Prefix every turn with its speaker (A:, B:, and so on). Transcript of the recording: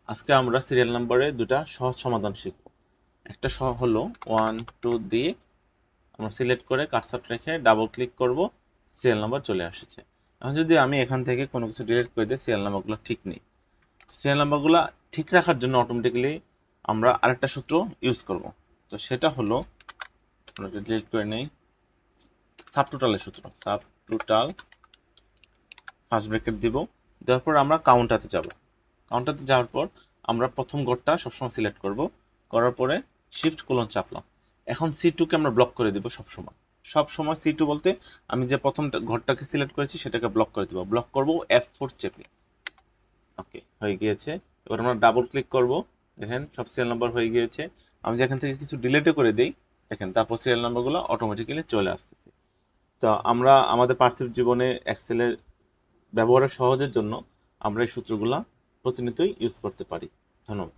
A: আজকে আমরা সিরিয়াল নাম্বারে দুটা সহজ সমাধান শিখব। একটা হলো 1 2 দিয়ে আমরা সিলেক্ট করে কার্সর রেখে ডাবল ক্লিক করব, সিরিয়াল নাম্বার চলে আসছে। এখন যদি আমি এখান থেকে কোনো কিছু ডিলিট করে দিই, সিরিয়াল নাম্বারগুলো ঠিক নেই। সিরিয়াল নাম্বারগুলো ঠিক রাখার জন্য অটোমেটিক্যালি আমরা আরেকটা সূত্র ইউজ করব। তো সেটা হলো, আমরা ডিলিট করে নেই, সাবটোটালের সূত্র। সাবটোটাল ফার্স্ট ব্র্যাকেট দিব, দেওয়ার পর আমরা কাউন্টাতে যাব। কাউন্টাতে যাওয়ার পর আমরা প্রথম ঘরটা সবসময় সিলেক্ট করব, করার পরে শিফট কোলন চাপলাম। এখন C2কে আমরা ব্লক করে দিব সবসময় C2 বলতে আমি যে প্রথম ঘরটাকে সিলেক্ট করেছি সেটাকে ব্লক করে দিব। ব্লক করব F4 চেপে। ওকে, হয়ে গিয়েছে। এবার আমরা ডাবল ক্লিক করব, দেখেন সব সিরিয়াল নাম্বার হয়ে গিয়েছে। আমি যেখান থেকে কিছু ডিলিটও করে দিই, দেখেন তারপর সিরিয়াল নাম্বারগুলো অটোমেটিক্যালি চলে আসতেছে। তো আমরা আমাদের পার্থিব জীবনে এক্সেলের ব্যবহারের সহজের জন্য আমরা এই সূত্রগুলো প্রতিনিয়তই ইউজ করতে পারি। ধন্যবাদ।